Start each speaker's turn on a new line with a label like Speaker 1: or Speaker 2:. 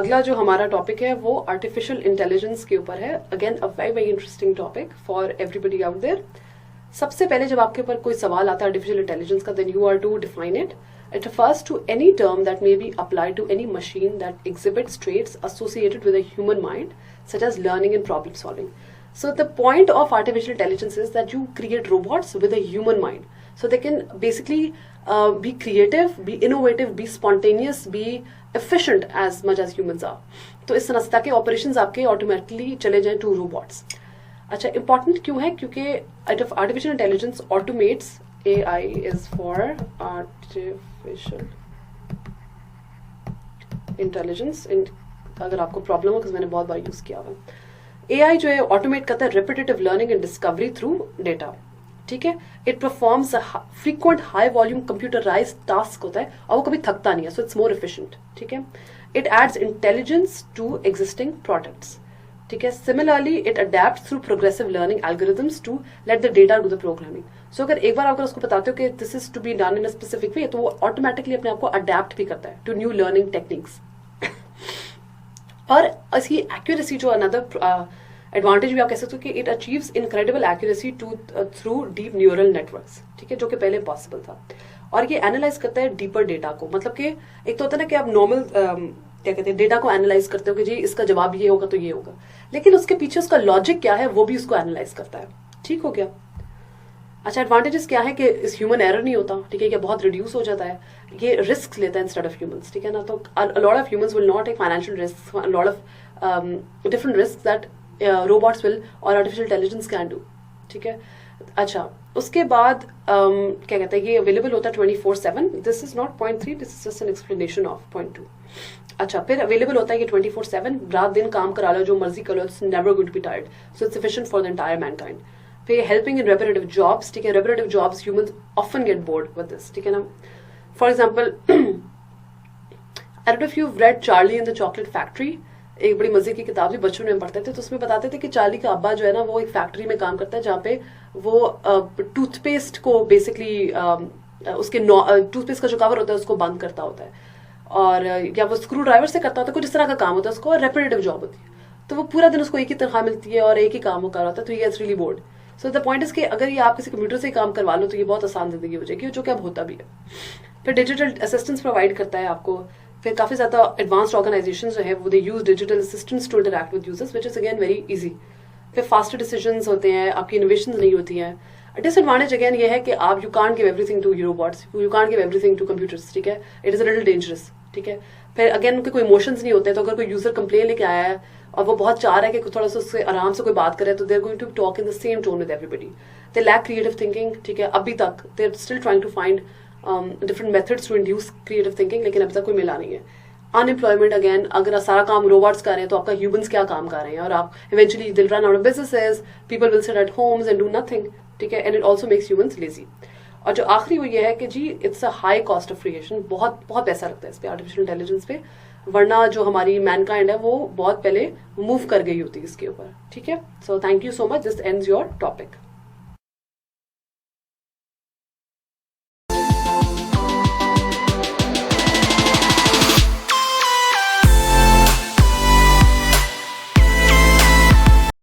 Speaker 1: अगला जो हमारा टॉपिक है वो आर्टिफिशियल इंटेलिजेंस के ऊपर है. Again a very very interesting topic for everybody out there. सबसे पहले जब आपके ऊपर कोई सवाल आता है आर्टिफिशियल इंटेलिजेंस का, then you are to define it. It refers to any term that may be applied to any machine that exhibits traits associated with a human mind, such as learning and problem solving. So the point of artificial intelligence is that you create robots with a human mind. So they can basically be creative, be innovative, be spontaneous, be efficient as much as humans are. तो इस तरह से ताकि operations आपके automatically चले जाएं to robots. अच्छा, important क्यों है? क्योंकि artificial intelligence automates. AI is for artificial intelligence. अगर आपको प्रॉब्लम हो, मैंने बहुत बार यूज किया हुआ. AI जो है ऑटोमेट करता है repetitive learning and discovery through data. ठीक है. It performs a frequent high volume computerized task होता है और वो कभी थकता नहीं है, so it's more efficient. ठीक है. It adds intelligence to existing products. ठीक है. Similarly, it adapts through progressive learning algorithms to let the data do the programming. So अगर एक बार अगर उसको बताते हो कि this is to be done in a specific way, तो वो ऑटोमेटिकली अपने आप को अडेप्ट भी करता है to new learning techniques. और इसकी एक्यूरेसी जो अनदर एडवांटेज भी आप कह सकते हो कि it achieves incredible accuracy through deep neural networks. ठीक है, जो कि पहले पॉसिबल था. और ये एनालाइज करता है डीपर डेटा को. मतलब कि एक तो होता है ना कि आप नॉर्मल क्या कहते हैं डेटा को एनालाइज करते हो कि जी इसका जवाब ये होगा तो ये होगा, लेकिन उसके पीछे उसका लॉजिक क्या है वो भी उसको एनालाइज करता है. ठीक हो गया. अच्छा, एडवांटेजेस क्या है कि इस ह्यूमन एरर नहीं होता. ठीक है, ये बहुत रिड्यूस हो जाता है. ये रिस्क लेता है इंस्टेड ऑफ ह्यूमंस. ठीक है ना. तो a lot of humans will not take financial risk, a lot of different risk that robots will और आर्टिफिशियल इंटेलिजेंस कैन डू. ठीक है. अच्छा, उसके बाद क्या कहते हैं ये अवेलेबल होता है 24/7. This is not point 3, this is just an explanation of point 2. अच्छा, फिर अवेलेबल होता है ये 24/7. रात दिन काम करा लो, जो मर्जी करो, it's never going to be tired. So it's sufficient for the entire mankind. फिर हेल्पिंग इन रेपिटेटिव जॉब्स. ठीक है, repetitive jobs humans often get bored with this. ठीक है ना. For example, I don't know if you have read Charlie and the chocolate factory. एक बड़ी मजे की किताब थी, बच्चों में पढ़ते थे. तो उसमें बताते थे कि चार्ली का अब्बा जो है ना वो एक फैक्ट्री में काम करता है जहाँ पे वो टूथपेस्ट को बेसिकली उसके टूथपेस्ट का जो कवर होता है उसको बंद करता होता है, और या वो स्क्रू ड्राइवर से करता होता है, कुछ इस तरह का काम होता है उसको, और रेपिटेटिव जॉब होती है. तो वो पूरा दिन उसको एक ही तनख्वाह मिलती है और एक ही काम वो कर रहा होता है. तो ये it's really bored. So the point is कि अगर ये आप किसी कंप्यूटर से ही काम करवा लो तो ये बहुत आसान जिंदगी हो जाएगी, जो कि अब होता भी है. फिर डिजिटल असिस्टेंस प्रोवाइड करता है आपको. फिर काफी ज्यादा एडवांस्ड ऑर्गेनाइजेशन जो है वो they use digital assistants to interact with users, which is again very easy. फिर फास्टर डिसीजंस होते हैं, आपकी इनोवेशन नहीं होती हैं. डिसएडवांटेज अगेन ये है कि आप you can't give everything to robots, you can't give everything to computers. ठीक है, it is a little dangerous. ठीक है. फिर अगेन उनके कोई इमोशंस नहीं होते. तो अगर कोई यूजर कंप्लेन लेके आया है और वो बहुत चाह रहा है कि थोड़ा सा उससे आराम से कोई बात करे, तो they are going to talk in the same tone with everybody. They lack creative thinking. ठीक है, अभी तक they are still trying to find different methods to induce creative thinking, लेकिन अभी तक कोई मिला नहीं है. अनएम्प्लॉयमेंट अगेन, अगर सारा काम रोबोट्स कर रहे हैं तो आपका ह्यूमंस क्या काम कर रहे हैं, और आप eventually will run out of businesses, people will sit at homes and do nothing. ठीक है, and it also makes humans lazy. और जो आखिरी वो ये है कि जी it's a high cost of creation. बहुत बहुत पैसा लगता है इस पे, आर्टिफिशियल इंटेलिजेंस पे, वरना जो हमारी मैनकाइंड है वो बहुत पहले मूव कर गई होती है इसके ऊपर. ठीक है. So thank you so much. This ends your topic.